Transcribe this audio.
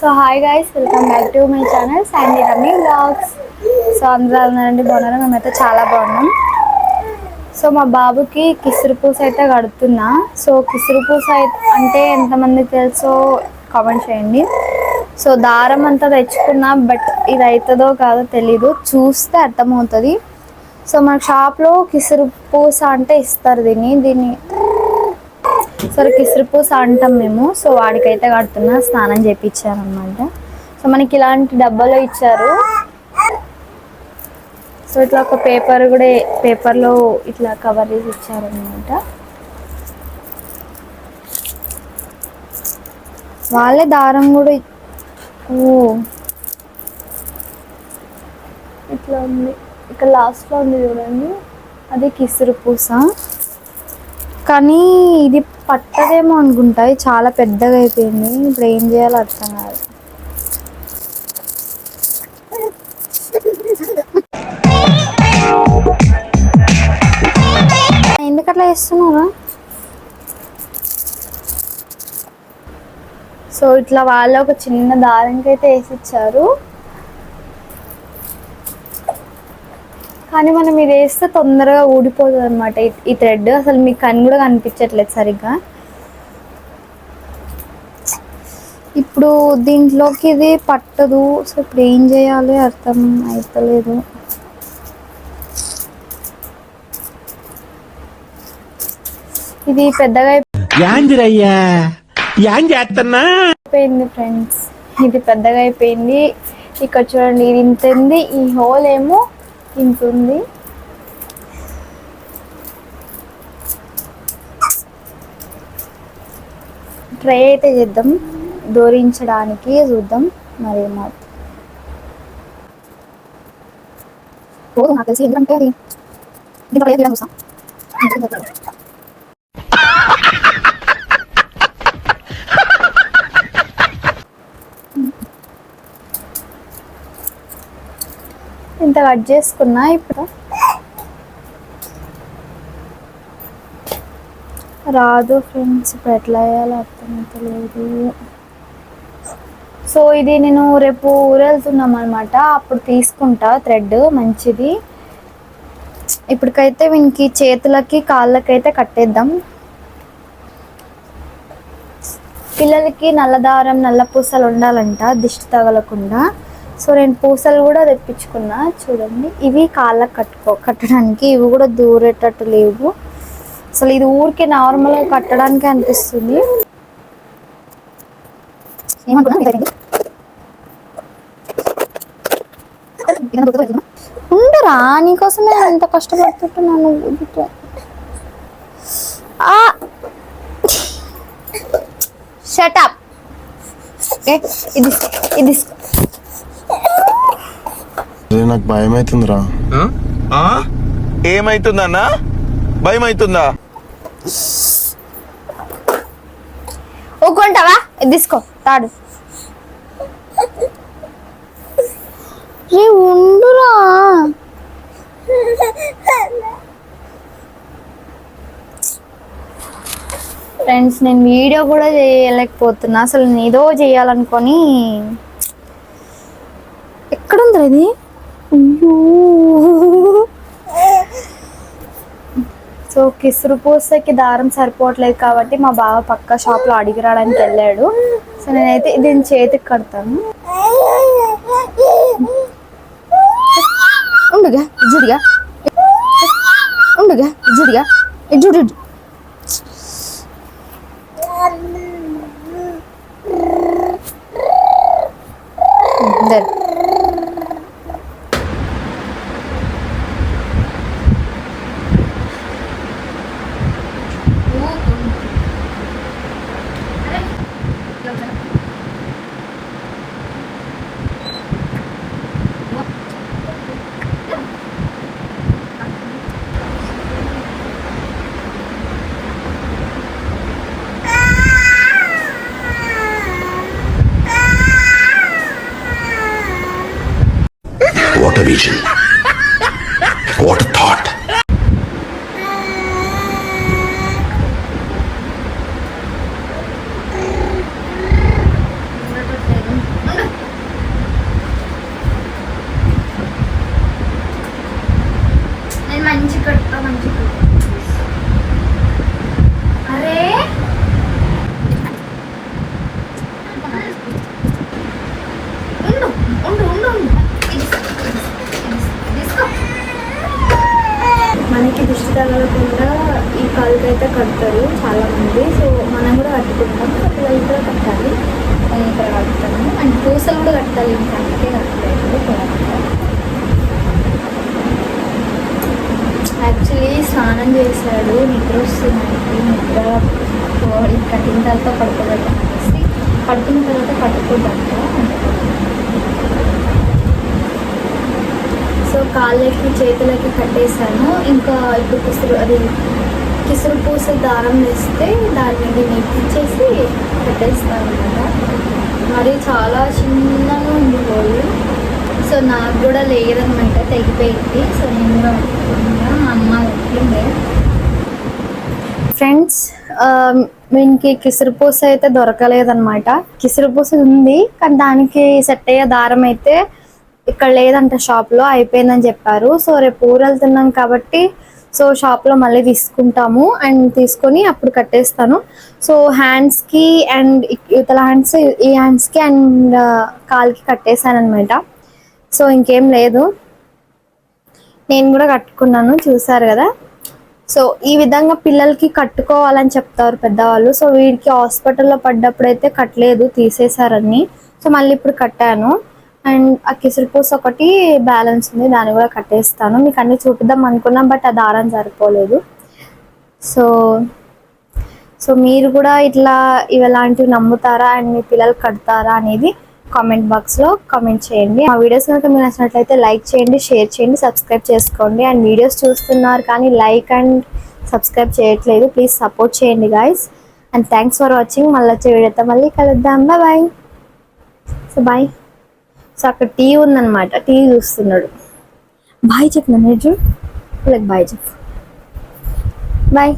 So hi guys, welcome back to my channel Sandy rummy vlogs. So అందరూ ఉన్నారండి, బాగున్నారు? మేమైతే చాలా బాగున్నాం. సో మా బాబుకి కిసిరి పూస అయితే కడుతున్నా. సో కిసిరి పూస అంటే ఎంతమంది తెలుసో కామెంట్ చేయండి. సో దారం అంతా తెచ్చుకున్నా, బట్ ఇది అవుతుందో కాదో తెలీదు, చూస్తే అర్థమవుతుంది. సో మన షాప్లో కిసిరి పూస అంటే ఇస్తారు, దీన్ని సరే కిసిరి పూస అంటాం మేము. సో వాడికైతే కడుతున్నా, స్నానం చేయించారు అనమాట. సో మనకి ఇలాంటి డబ్బాలో ఇచ్చారు. సో ఇట్లా ఒక పేపర్లో ఇట్లా కవర్ చేసి ఇచ్చారనమాట. వాళ్ళే దారం కూడా ఇట్లా ఉంది, ఇక్కడ లాస్ట్లో ఉంది చూడండి, అది కిసిరి పూస. కానీ ఇది పట్టదేమో అనుకుంటా, చాలా పెద్దగా అయిపోయింది. ఇప్పుడు ఏం చేయాలో అర్థం కాదు. ఎందుకు అట్లా చేస్తున్నారా? సో ఇట్లా వాళ్ళు ఒక చిన్న దారంకి అయితే వేసి ఇచ్చారు. కానీ మనం ఇది వేస్తే తొందరగా ఊడిపోతుంది అనమాట ఈ థ్రెడ్. అసలు మీకు కన్ను కూడా కనిపించట్లేదు సరిగ్గా. ఇప్పుడు దీంట్లోకి ఇది పట్టదు. సో ఇప్పుడు ఏం చేయాలి అర్థం అవుతలేదు. ఇది పెద్దగా అయిపోయింది ఫ్రెండ్స్, ఇది పెద్దగా అయిపోయింది. ఇక్కడ చూడండి, ఇది ఇంత ఉంది, ఈ హోల్ ఏమో ఇంత ఉంది. ట్రై అయితే చేద్దాం, దోరించడానికి చూద్దాం మరి. నాకు తెలిసి ఎందుకంటే అది చూసా ఇంత కట్ చేసుకున్నా. ఇప్పుడు రాదు ఫ్రెండ్స్, ఇప్పుడు ఎట్లా వేయాలో అర్థమవుతలేదు. సో ఇది నేను రేపు ఊరెళ్తున్నాం అనమాట, అప్పుడు తీసుకుంటా థ్రెడ్ మంచిది. ఇప్పటికైతే వీనికి చేతులకి కాళ్ళకైతే కట్టేద్దాం. పిల్లలకి నల్లదారం నల్ల పూసలు ఉండాలంట, దిష్టి తగలకుండా. సో నేను పూసలు కూడా తెప్పించుకున్నా చూడండి. ఇవి కాళ్ళకి కట్టడానికి, ఇవి కూడా దూరేటట్టు లేవు. అసలు ఇది ఊరికే నార్మల్గా కట్టడానికి అనిపిస్తుంది. ఉండరా, నీకోసమే ఎంత కష్టపడుతున్నాను. షటప్. ఇది నాకు భయం అవుతుందిరా. ఏమైతుందన్నా? భయం అవుతుందా? ఊకుంటావా? ఇది తీసుకో తాడు. రే ఉండురా. ఫ్రెండ్స్, నేను వీడియో కూడా చేయలేకపోతున్నా. అసలు నేను ఏదో చేయాలనుకొని. ఎక్కడుంది ఇది? సో కిసురు పూసకి దారం సరిపోవట్లేదు కాబట్టి మా బావ పక్క షాప్లో అడిగి రావడానికి వెళ్ళాడు. సో నేనైతే దీన్ని చేతికి కడతాను. ఉండుగా జుడిగా, ఉండుగా జుడిగా, జుడి What a vision. What a thought. అయితే కడతారు చాలామంది. సో మనం కూడా కట్టుకుంటాం, సో పిల్లలు కూడా కట్టాలి. నేను ఇక్కడ కడతాను అండ్ పూసలు కూడా కట్టాలి, ఇంకా అందుకే కట్టలేదు. యాక్చువల్లీ స్నానం చేశాడు, నిద్ర వస్తుందండి. నిద్ర కట్టిన తర్వాత పడుకోబెట్టమనేసి పడుకున్న తర్వాత కట్టుకోదంట. సో కాళ్ళకి చేతులకి కట్టేశాను. ఇంకా ఇప్పుడు కిసురు పూస దారం వేస్తే దాని మీద నెట్టిచ్చేసి కట్టేస్తాను అనమాట. మరి చాలా చిన్నగా ఉంది హోల్. సో నాకు కూడా లేదనమాట, తెగిపోయింది. సో నేను కూడా కట్టుకున్నా, అమ్మ కట్టిందే. ఫ్రెండ్స్, వీనికి కిసురుపూస అయితే దొరకలేదన్నమాట. కిసురుపూస ఉంది కానీ దానికి సెట్ అయ్యే దారం అయితే ఇక్కడ లేదంట, షాప్లో అయిపోయిందని చెప్పారు. సో రేపు ఊరు వెళ్తున్నాం కాబట్టి సో షాప్లో మళ్ళీ తీసుకుంటాము అండ్ తీసుకొని అప్పుడు కట్టేస్తాను. సో హ్యాండ్స్కి అండ్ ఇతల హ్యాండ్స్, ఈ హ్యాండ్స్కి అండ్ కాల్కి కట్టేసాను అనమాట. సో ఇంకేం లేదు, నేను కూడా కట్టుకున్నాను, చూసారు కదా. సో ఈ విధంగా పిల్లలకి కట్టుకోవాలని చెప్తారు పెద్దవాళ్ళు. సో వీడికి హాస్పిటల్లో పడ్డప్పుడు అయితే కట్టలేదు, తీసేశారని. సో మళ్ళీ ఇప్పుడు కట్టాను. అండ్ ఆ కిసురుపూస ఒకటి బ్యాలెన్స్ ఉంది, దాన్ని కూడా కట్టేస్తాను. మీకు అన్నీ చూపిద్దాం అనుకున్నాం, బట్ ఆ దారం సరిపోలేదు. సో మీరు కూడా ఇట్లా ఇలాంటివి నమ్ముతారా అండ్ మీ పిల్లలు కడతారా అనేది కామెంట్ బాక్స్లో కామెంట్ చేయండి. మా వీడియోస్ కనుక మీకు నచ్చినట్లయితే లైక్ చేయండి, షేర్ చేయండి, సబ్స్క్రైబ్ చేసుకోండి. అండ్ వీడియోస్ చూస్తున్నారు కానీ లైక్ అండ్ సబ్స్క్రైబ్ చేయట్లేదు, ప్లీజ్ సపోర్ట్ చేయండి guys. And thanks for watching. మళ్ళీ వచ్చే వీడియోతో మళ్ళీ కలుద్దాం. బాయ్. So bye. సో అక్కడ టీ ఉందన్నమాట, టీ చూస్తున్నాడు. బాయ్ చెప్పిన నేను, బాయ్ చెప్పు. బాయ్.